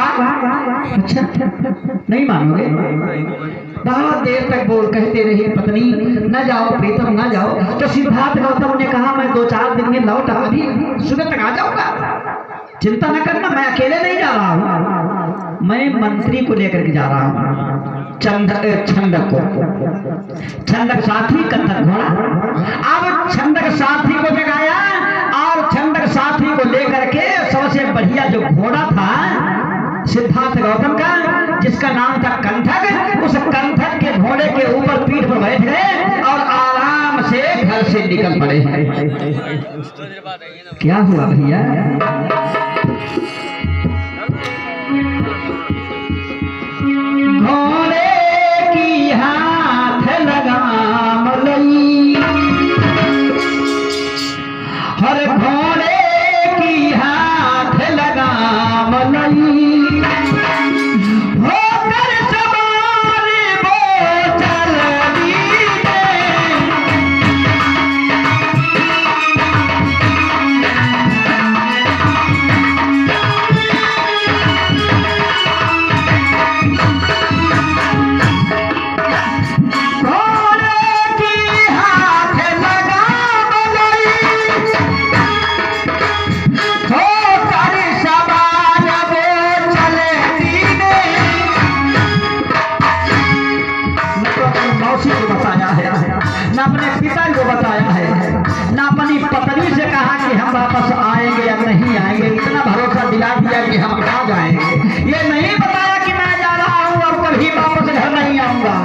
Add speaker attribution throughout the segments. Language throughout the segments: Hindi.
Speaker 1: होगा। अच्छा नहीं मानोगे? बहुत देर तक बोल कहते रहे पत्नी न जाओ प्रीतम न जाओ। तो सिद्धार्थ गौतम ने कहा मैं 2-4 दिन में लौट अभी सुबह तक आ जाऊंगा, चिंता न करना, मैं अकेले नहीं जा रहा हूँ, मैं मंत्री को लेकर के जा रहा हूँ, छंदक को, छंदक साथी कथक घोड़ा। अब छंदक साथी को जगाया और छंदक साथी को लेकर के सबसे बढ़िया जो घोड़ा था सिद्धार्थ गौतम का, जिसका नाम था कंठक, उस कंठक के घोड़े के ऊपर पीठ पर बैठ गए और आराम से घर से निकल पड़े। क्या हुआ भैया? घोड़े की हाथ लगाम लई, हर घोड़े की हाथ लगाम लई, होकर सवार वो चल दिए। ना अपने पिता को बताया है, ना अपनी पत्नी से कहा कि हम वापस आएंगे या नहीं आएंगे, इतना भरोसा दिला दिया कि हम आ जाएंगे। ये नहीं बताया कि मैं जा रहा हूँ अब कभी वापस घर नहीं आऊंगा।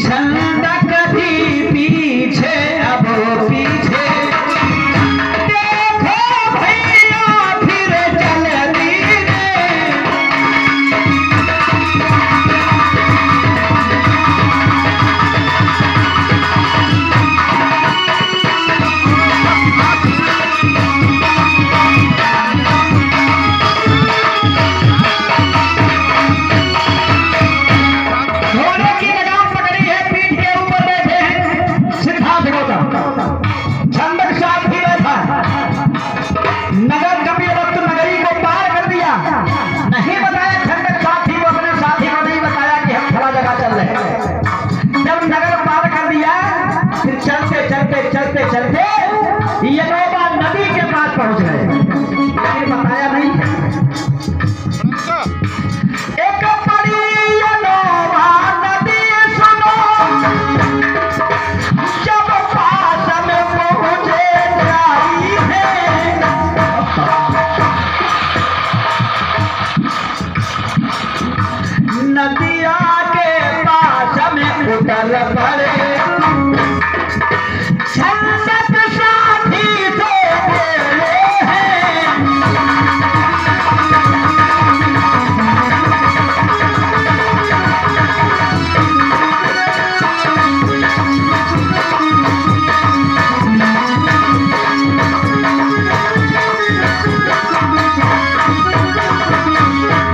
Speaker 1: छंदक भी पीछे अब पीछे, देखो भैया फिर चल दिए। चलते चलते यनोबा नदी के पास पहुंच गए। ये बताया नहीं है। एक बड़ी यनोबा नदी सुनो, जब पास में पहुंचे जाई है, नदिया के पास में उतर पड़े। छंदक साथी से बोले हैं,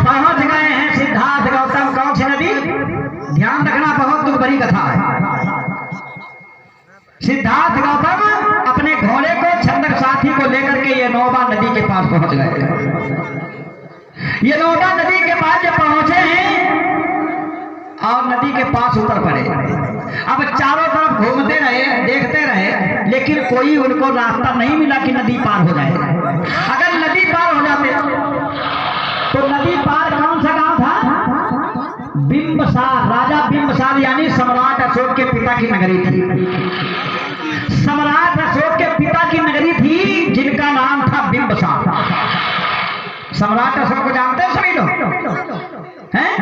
Speaker 1: पहुंच गए हैं सिद्धार्थ गौतम कौन सी नदी? ध्यान रखना, बहुत दुख भरी कथा है। सिद्धार्थ गौतम अपने घोड़े को छंदक साथी को लेकर के यनोबा नदी के पास पहुंच गए। यनोबा नदी के पास जब पहुंचे हैं और नदी के पास उतर पड़े। अब चारों तरफ घूमते रहे, देखते रहे, लेकिन कोई उनको रास्ता नहीं मिला कि नदी पार हो जाए। अगर नदी पार हो जाते तो नदी पार कौन सा गांव था? बिंबसार, राजा बिंबसार यानी सम्राट अशोक के पिता की नगरी थी। सम्राट अशोक के पिता की नगरी थी जिनका नाम था बिंबसार। सम्राट अशोक को जानते हैं सभी लोग हैं?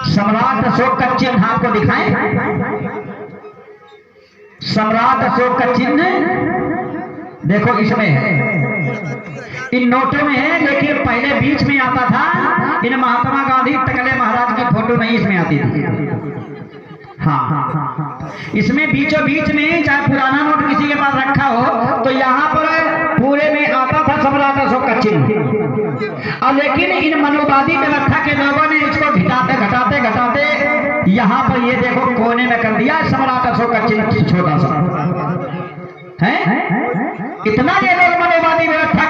Speaker 1: सम्राट अशोक का चिन्ह आपको दिखाएं। सम्राट अशोक का चिन्ह देखो इसमें है, इन नोटों में है, लेकिन पहले बीच में आता था। इन महात्मा गांधी टकले महाराज की फोटो नहीं इसमें आती थी। हाँ, इसमें बीचों बीच में चाहे पुराना नोट किसी के पास रखा हो तो यहाँ पर पूरे में आता था सम्राट अशोक का चिन्ह। और लेकिन इन मनोवादी व्यवस्था के लोगों ने इसको घटाते घटाते घटाते यहाँ पर ये देखो कोने में कर दिया सम्राट अशोक का चिन्ह छोटा सा है। इतना ये लोग मनोवादी व्यवस्था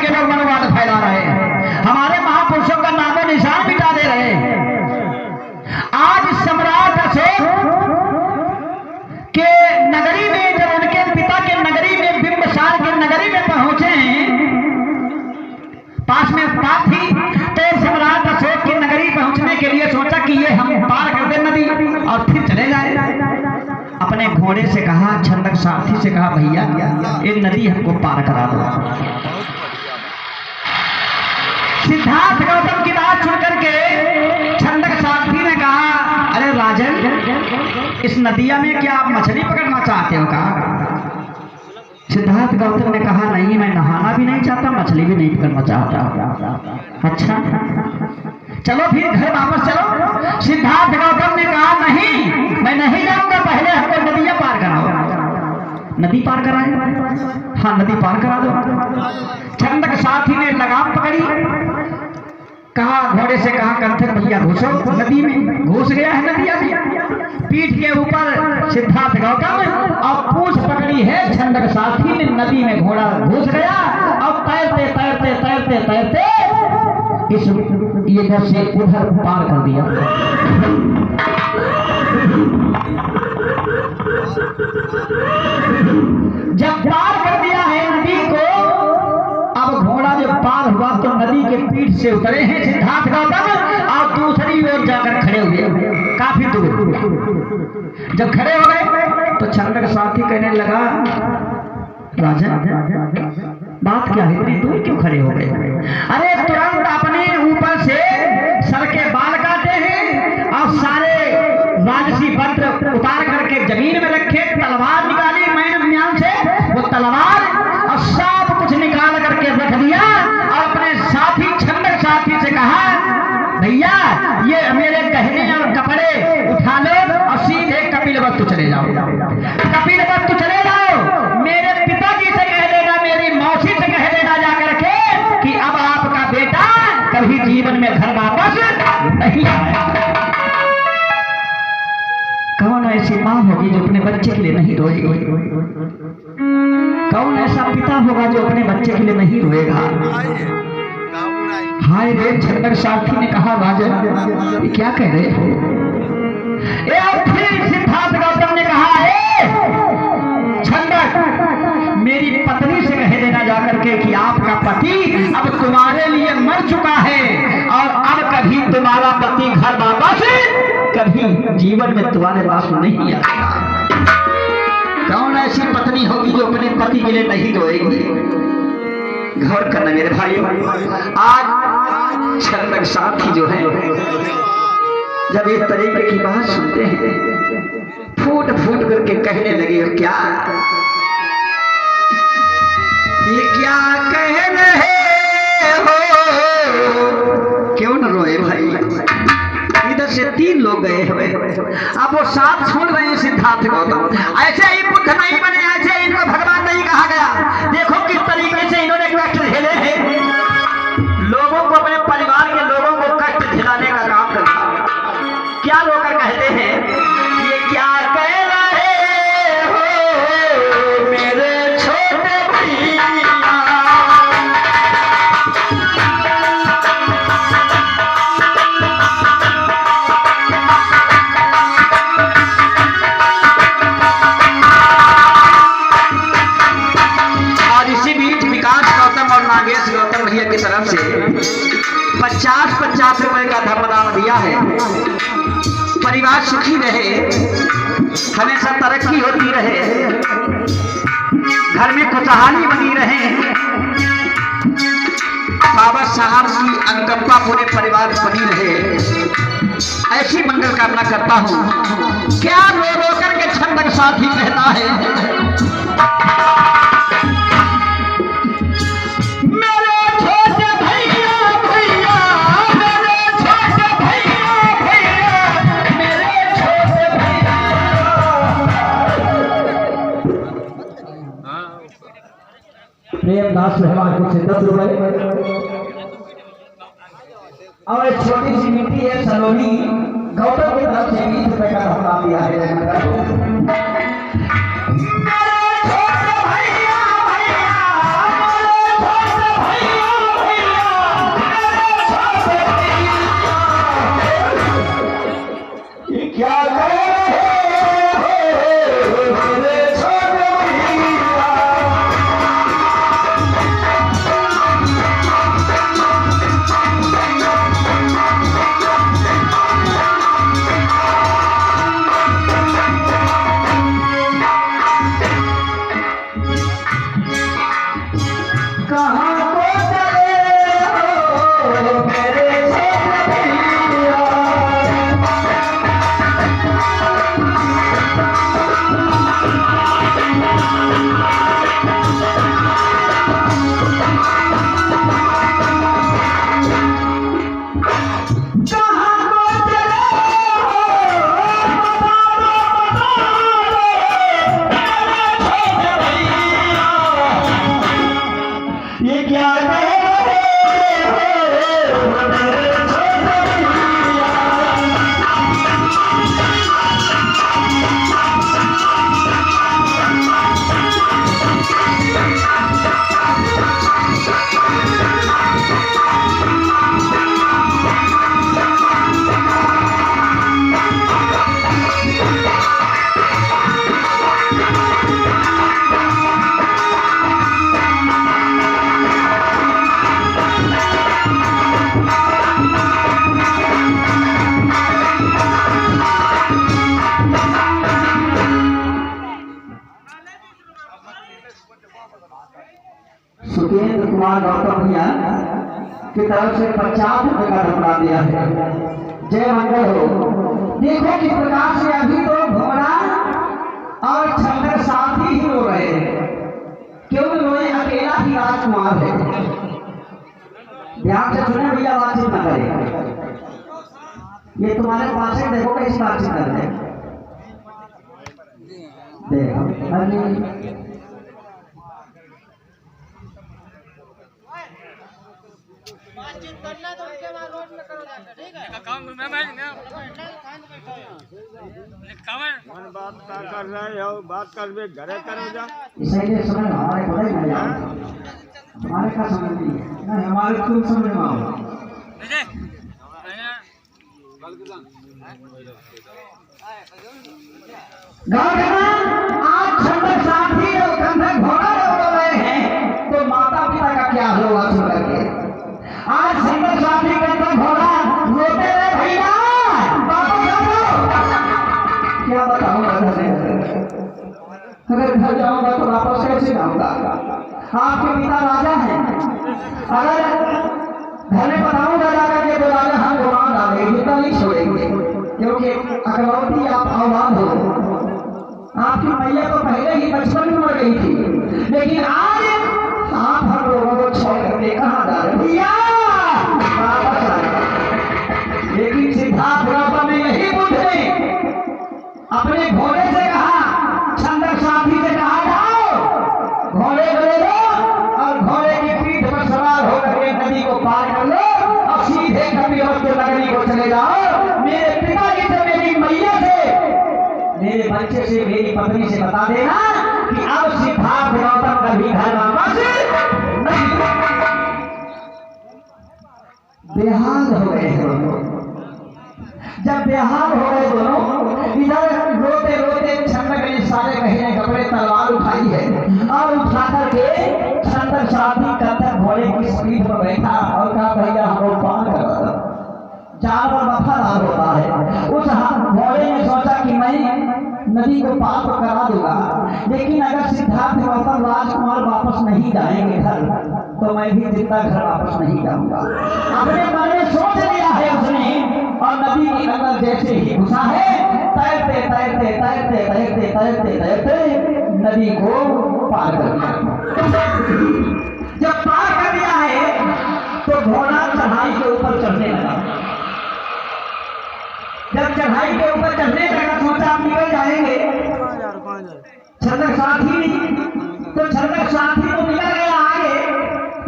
Speaker 1: घोड़े से कहा, छंदक सारथी से कहा, भैया ये नदी हमको पार करा दो। सिद्धार्थ गौतम की बात सुन करके छंदक सारथी ने कहा, अरे राजन, इस नदिया में क्या आप मछली पकड़ना चाहते हो? कहा सिद्धार्थ गौतम ने कहा, नहीं, मैं नहाना भी नहीं चाहता, मछली भी नहीं पकड़ना चाहता। अच्छा, चलो फिर घर वापस चलो। सिद्धार्थ गौतम ने कहा, नहीं, मैं नहीं जाऊंगा, पहले हमको नदियां पार कराओ। नदी पार कराए? हाँ, नदी पार करा दो। छंदक सारथी ने लगाम पकड़ी, कहा, घोड़े से कहा, कंथक भैया घुसो नदी में। घुस गया है नदिया में, पीठ के ऊपर सिद्धार्थ गौतम और पूंछ पकड़ी है छंदक सारथी ने। नदी में घोड़ा घुस गया और तैरते तैरते तैरते तैरते इस इधर से उधर पार कर दिया। जब पार कर दिया है नदी को, अब घोड़ा जब पार हुआ तो नदी के पीठ से उतरे हैं सिद्धार्थ गौतम और दूसरी ओर जाकर खड़े हुए, काफी दूर। जब खड़े हो गए तो छंदक सारथी कहने लगा, राजन, बात क्या है, इतनी दूर क्यों खड़े हो गए? अरे तुरंत अपने ऊपर से सर के बाल काटे हैं और सारे राजसी वस्त्र उतार करके जमीन में रखे, तलवार निकाली मैंने म्यान से, वो तलवार और सब कुछ निकाल करके रख दिया और अपने साथी छंदक सारथी से कहा, भैया ये मेरे गहने और कपड़े उठा लो और सीधे कपिलवस्तु चले जाओ। कपिलवस्तु चले जाओ, मेरे पिताजी से कह देना, मेरी मौसी से कह देना जाकर के कि अब आपका बेटा कभी जीवन में घर वापस नहीं आएगा। कौन ऐसी माँ होगी जो अपने बच्चे के लिए नहीं रोएगी? कौन ऐसा पिता होगा जो अपने बच्चे के लिए नहीं रोएगा? हाय रे, छंदक सारथी ने कहा, राजन ये क्या कह रहे हो? फिर सिद्धार्थ गौतम ने कहा, छंदक, मेरी पत्नी से कह देना जाकर के कि आपका पति अब तुम्हारे लिए मर चुका है और अब कभी तुम्हारा पति घर वापस कभी जीवन में तुम्हारे पास नहीं आएगा। कौन ऐसी पत्नी होगी जो अपने पति के लिए नहीं रोएगी? गौर करना मेरे भाई, आज छंदक सारथी जो है जब इस तरीके की बात सुनते हैं, फूट फूट करके कहने लगे, क्या ये क्या कह रहे हो? क्यों न रोए भाई? इधर से 3 लोग गए हुए, अब वो साथ सुन रहे हैं सिद्धार्थ गौतम। ऐसे ही बुद्ध नहीं बने, ऐसे इनको भगवान नहीं कहा गया। देखो किस तरीके से इन्होंने कष्ट झेले हैं, लोगों को, अपने परिवार के लोगों को कष्ट झेलाने का काम करता। क्या लोग कहते हैं, ये क्या कह रहे हो मेरे छोटे भैया? भैया की तरफ से 50-50 रुपए का धर्मदान दिया है। परिवार सुखी रहे, हमेशा तरक्की होती रहे, घर में खुशहाली बनी रहे। बाबा साहब की अनुकंपा पूरे परिवार बनी रहे, ऐसी मंगल कामना करता हूँ। क्या रो रो करके छंदक सारथी कहता है, प्रेमदास मेहमान को 10 रुपए और एक छोटी सी मिट्टी है सलोनी, गौतम की तरफ से 20 रुपए का धर्मदान दिया है। कहाँ को चले हो मेरे छोटे ये क्या सुकेंद्र कुमार गौतम भैया की तरफ से 50 रुपए का धनरा दिया है। जय मंगल हो। देखो किस प्रकार से अभी तो भोरा और छंदर साथ ही रो रहे हैं, क्यों रोए? अकेला ही राजकुमार है। ध्यान से सुने भैया, बातचीत न करें। ये तुम्हारे पास है, देखो कैसी बातचीत कर रहे हैं। देखो
Speaker 2: बातचीत करना तो उसके बाद रोड में करो जाकर, ठीक है? काम में मैं कवन बात का कर रहे हो, बात कर बे घरे करो जा।
Speaker 1: इसलिए समझ हमारे पता ही नहीं हमारे का समझ नहीं है ना, हमारे तुम समझ में आओ। गाँव आज छंदर साथी और कंधर घोड़ा उड़ रहे हैं, तो माता पिता का क्या होगा सुन करके? आज छंदर साथी कंधर घोड़ा रोते रहे भैया, क्या बताऊं? अगर घर जाऊंगा तो वापस कैसे जाऊंगा? आपके पिता राजा हैं, अगर घर में बताऊंगा जाकर के तो राजा हम घुमा डालेंगे, जितना नहीं छोड़ेंगे, क्योंकि अकलौती आप औलाद हो। आपकी मैया तो पहले ही बचपन में मर गई थी, लेकिन आज आप हम लोगों को छोड़ करके कहाँ जा रहे भैया? वापस आए। लेकिन सिद्धार्थ गौतम ने यही बुद्धि अपने घोड़े से कहा, छंदर साथी से कहा, जाओ घोड़े ले लो और घोड़े की पीठ पर सवार होकर के नदी को पार कर लो और सीधे कपिलवस्तु नगरी को चले जाओ। मेरे पिताजी से, मेरी मैया से, मेरे बच्चे से, मेरी पत्नी से बता देना कि अब सिद्धार्थ गौतम कभी घर वापस नहीं। बेहाल हो गए दोनों। जब बेहाल हो गए दोनों, इधर रोते रोते छंदक ने सारे महीने कपड़े तलवार उठाई है और उठा करके छंदक साथी कंधर घोड़े की स्पीड पर बैठा और कहा, भैया हमको पार करा दो। जानवर वफादार होता है। उस घोड़े ने सोचा कि मैं नदी को पार तो करा दूंगा, लेकिन अगर सिद्धार्थ गौतम राजकुमार वापस नहीं जाएंगे घर, तो मैं भी जिंदा घर वापस नहीं जाऊंगा। अपने मन में सोच लिया है उसने, और नदी के अंदर जैसे ही घुसा है, तैरते तैरते तैरते तैरते तैरते तैरते नदी को पार कर दिया। जब पार कर दिया है तो घोड़ा चढ़ाई के ऊपर चढ़ने लगा। जब चढ़ाई के ऊपर चढ़ने लगा, सोचा आप निकल जाएंगे। छंदक साथी तो निकल गया आगे,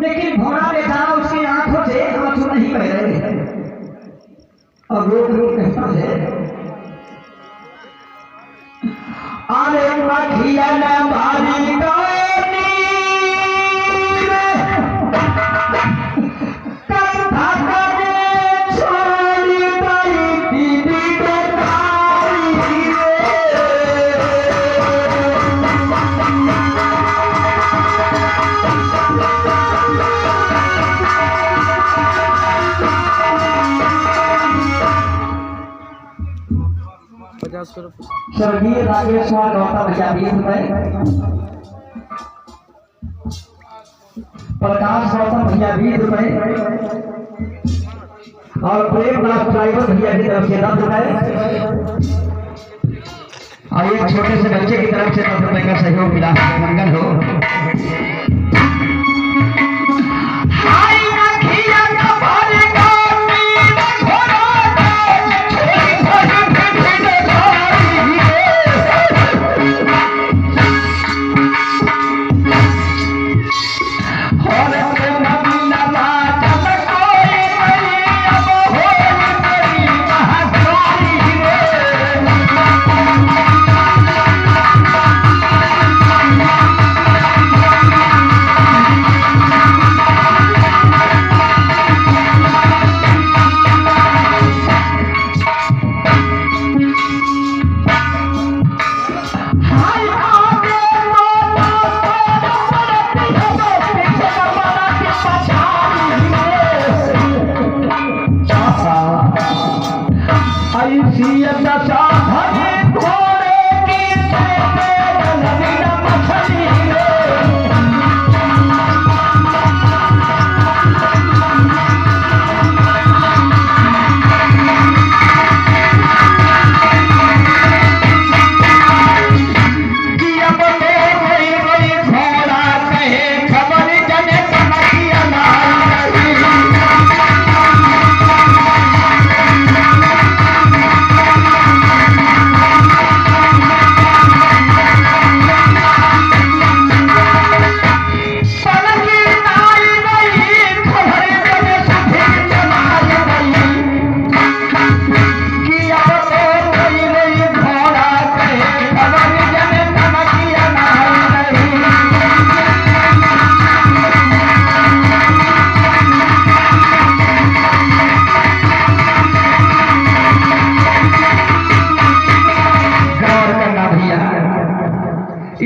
Speaker 1: लेकिन घोड़ा बेचारा उसकी आंखों से आंसू नहीं बह रहे और रोक रोक कहता है, अरे मखिया न भारी स्वर्गीय राजेश कुमार गौतम भैया 20 रुपए, प्रकाश गौतम भैया 20 रुपए और प्रेमदास ड्राइवर भैया की तरफ से 10 रुपए और एक छोटे से बच्चे की तरफ से 10 रुपए का सहयोग मिला। मंगल हो।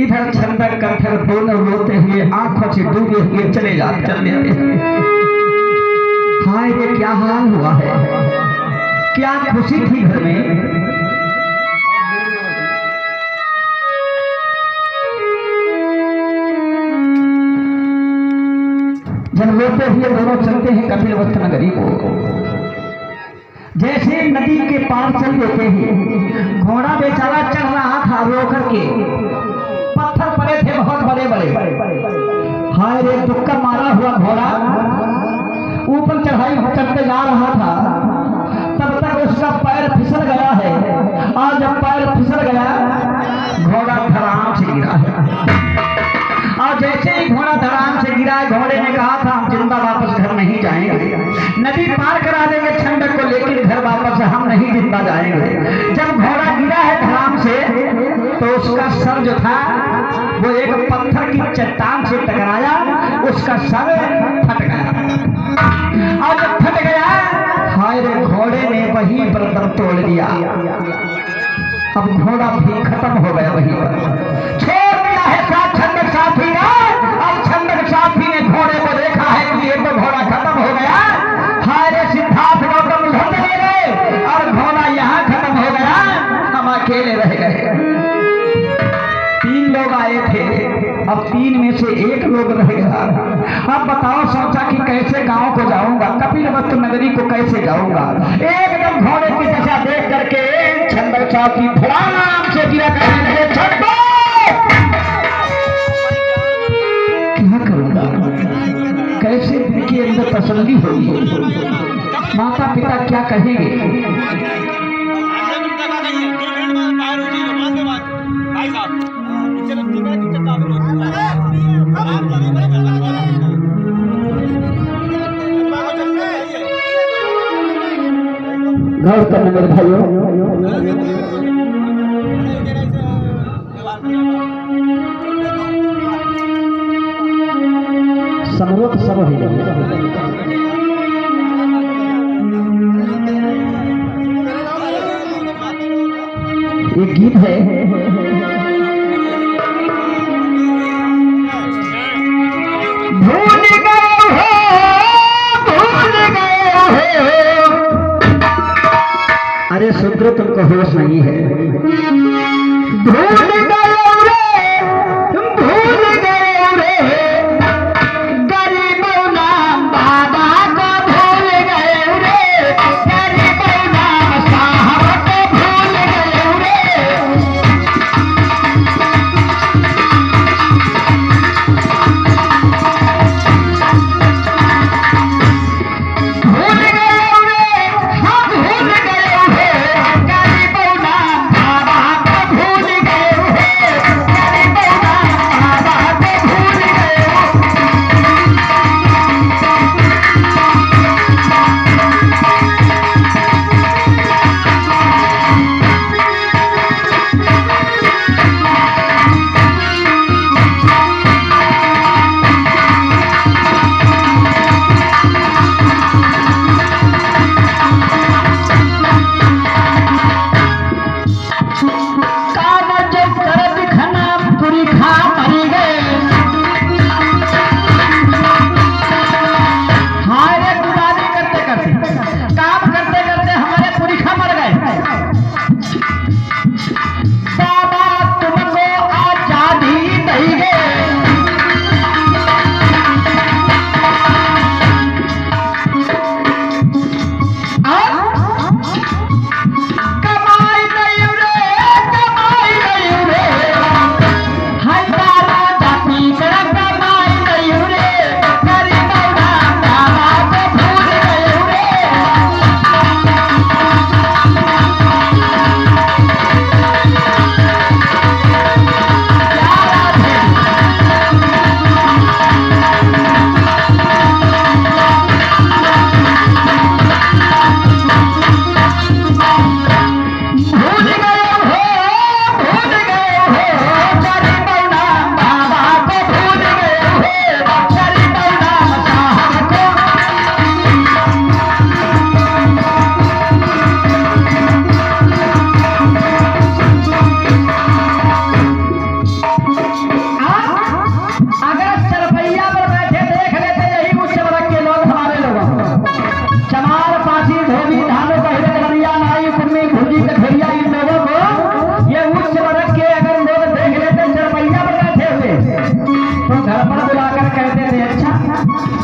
Speaker 1: इधर छंदक कंठर दोनों रोते हुए आंखों से डूबे हुए चले जाते हाय ये क्या हाल हुआ है, क्या खुशी थी घर में। जब रोते हुए दोनों चलते हैं कपिलवस्तु नगरी को, जैसे नदी के पार चल देते हैं, घोड़ा बेचारा चढ़ रहा था रो करके, पत्थर पड़े थे बहुत बड़े बड़े। हाय रे दुक्का मारा हुआ घोड़ा ऊपर चढ़ाई चढ़ते जा रहा था, तब तक उसका पैर फिसल गया है, और जब पैर फिसल गया घोड़ा धड़ाम से गिरा है। और जैसे ही घोड़ा धड़ाम से गिरा, घोड़े ने कहा था हम जिंदा वापस घर नहीं जाएंगे, नदी पार करा देंगे छंदक को, लेकिन घर वापस हम नहीं जिंदा जाएंगे। जब घोड़ा गिरा है धड़ाम से, तो उसका सर जो था वो एक पत्थर की चट्टान से टकराया, उसका सर फट गया। और जब फट गया, हाय रे घोड़े ने वहीं पर दम तोड़ दिया। अब घोड़ा भी खत्म हो गया वहीं पर, छोड़ दिया है साथ छंदक साथी ने। अब छंदक साथी ने घोड़े को देखा है कि ये तो घोड़ा खत्म हो गया। हाय रे सिद्धार्थ गौतम लौट गए और घोड़ा यहाँ खत्म हो गया, हम अकेले रह गए। 3 लोग आए थे, अब 3 में से 1 लोग रह गया। अब बताओ, सोचा कि कैसे गांव को जाऊंगा, कपिलवस्तु नगरी को कैसे जाऊंगा। एकदम घोड़े की दशा देख करके छंदक साथी धड़ाम से गिरा करने लगे, छंदक क्या करूंगा, कैसे दिल के अंदर तसल्ली होगी, माता पिता क्या कहेंगे। गौर करने मेरे भाइयों, समरोत सब है। एक गीत है, भूल गए हो, अरे सुंदर तुमको होश नहीं है। भूल गए रे, गरीब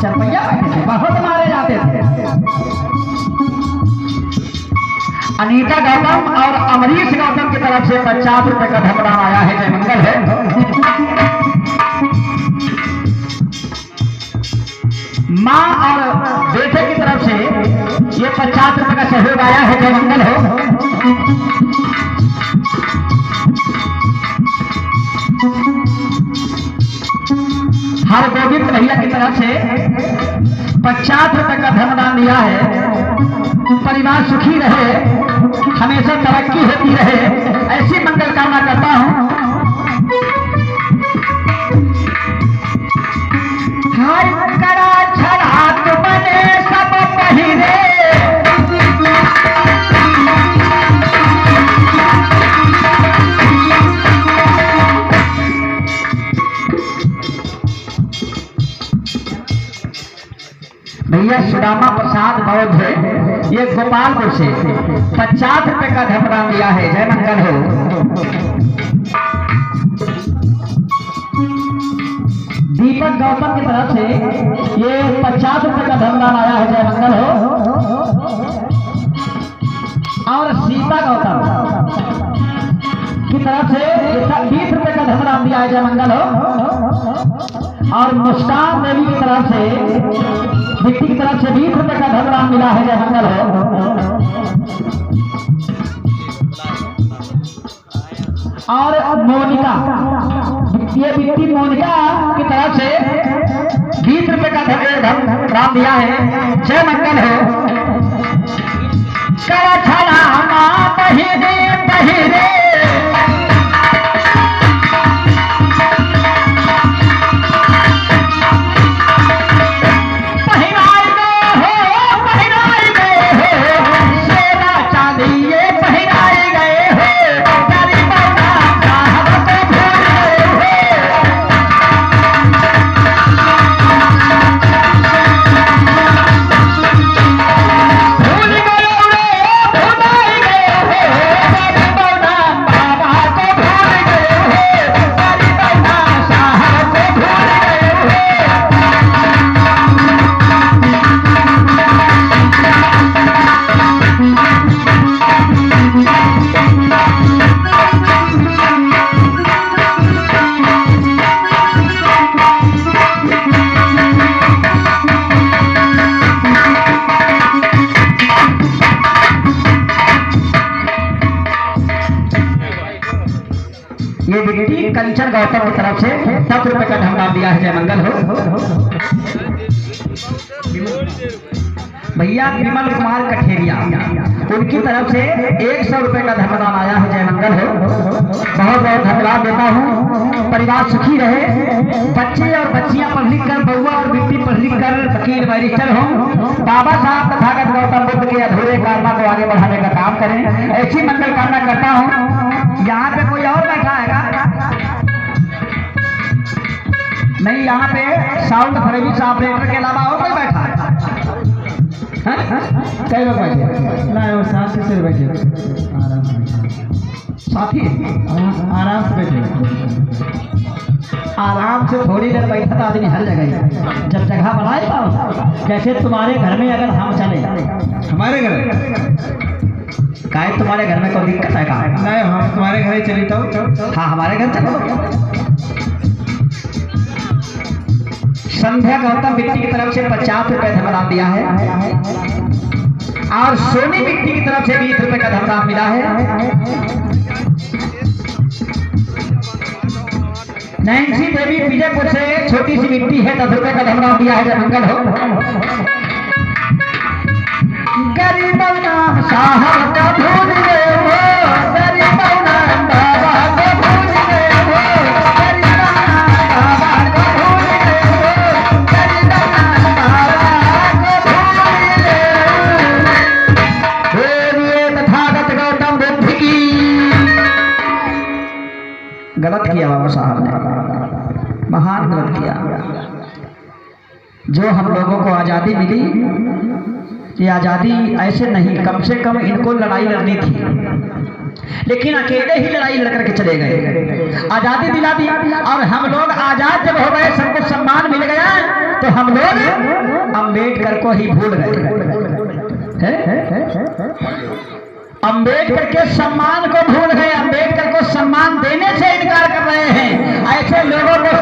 Speaker 1: चरपैया बैठे थे, बहुत मारे जाते थे। अनीता गौतम और अमरीश गौतम की तरफ से 50 रुपए का धमदान आया है। जय मंगल है। माँ और बेटे की तरफ से ये 50 रुपए का सहयोग आया है। जय मंगल हो। हर गोविंद भैया की तरफ से 50 रुपए का धनदान दिया है। परिवार सुखी रहे, हमेशा तरक्की होती रहे, ऐसी मंगल कामना करता हूँ। हर करा छड़ा तुमने सब पहिरे, भैया सुदामा प्रसाद बौद्ध है, ये गोपालपुर से 50 रुपए का धमदान दिया है। जय मंगल हो। दीपक गौतम की तरफ से ये 50 रुपए का धमदान आया है। जय मंगल हो। और सीता गौतम की तरफ से 20 रुपए का धमदान दिया है। जय मंगल हो। और मुस्कान देवी की तरफ से, व्यक्ति की तरफ से 20 रुपए का धमदान मिला है। जय मंगल हो। और मोनिका, ये व्यक्ति मोनिका की तरफ से 20 रुपए का धमदान दिया है। जय मंगल हो। करा छड़ा पहिरे पहिरे, ये व्यक्ति कंचन गौतम की तरफ से 10 रुपए का धमदान दिया है। जय मंगल हो। भैया विमल कुमार कठेरिया, उनकी तरफ से 100 रुपए का धमदान आया है। जय मंगल हो। बहुत बहुत धन्यवाद देता हूँ। परिवार सुखी रहे, बच्चे और बच्चियां पढ़ लिख कर, बउआ और बेटी पढ़ लिख कर वकील बैरिस्टर हो, बाबा साहब तथागत गौतम बुद्ध के अधूरे कामना को आगे बढ़ाने का काम करें, ऐसी मंगल कामना करता हूँ। यहाँ पे कोई और बैठा है नहीं? यहाँ पे साउंड सर्विस ऑपरेटर के अलावा और कोई बैठा है? कई लोग बैठे ना? वो शांति से बैठे, आराम से साथी, आराम से बैठे। आराम से थोड़ी देर बैठा तो आदमी हर जगह, जब जगह बनाए जैसे तुम्हारे घर में अगर हम चले, हमारे घर काहे तुम्हारे घर में कोई दिक्कत है? कहा नहीं, हम तुम्हारे घर ही चली तो। हाँ, हमारे घर चलो। संध्या गौतम व्यक्ति की तरफ से 50 रुपए धमदान दिया है। और सोनी व्यक्ति की तरफ से 20 रुपए का धमदान मिला है। नैन्सी देवी विजयपुर से छोटी सी व्यक्ति है, 10 रुपए का धमदान दिया है। जय मंगल हो। गरीबों नाम साहब का भूल गए हो, गरीबों नाम बाबा को भूल गए हो, गरीबों नाम बाबा को भूल गए हो, गरीबों नाम बाबा को भूल गए हो। बोलिए तथागत गौतम बुद्ध की। गलत किया बाबा साहब ने, महान गलत किया। जो हम लोगों को आजादी मिली, ये आजादी ऐसे नहीं, कम से कम इनको लड़ाई लड़नी थी, लेकिन अकेले ही लड़ाई लड़ करके चले गए। आजादी दिला दी और हम लोग आजाद जब हो गए, सबको सम्मान मिल गया, तो हम लोग अम्बेडकर को ही भूल गए। अम्बेडकर के सम्मान को भूल गए, अम्बेडकर को सम्मान देने से इनकार कर रहे हैं। ऐसे लोगों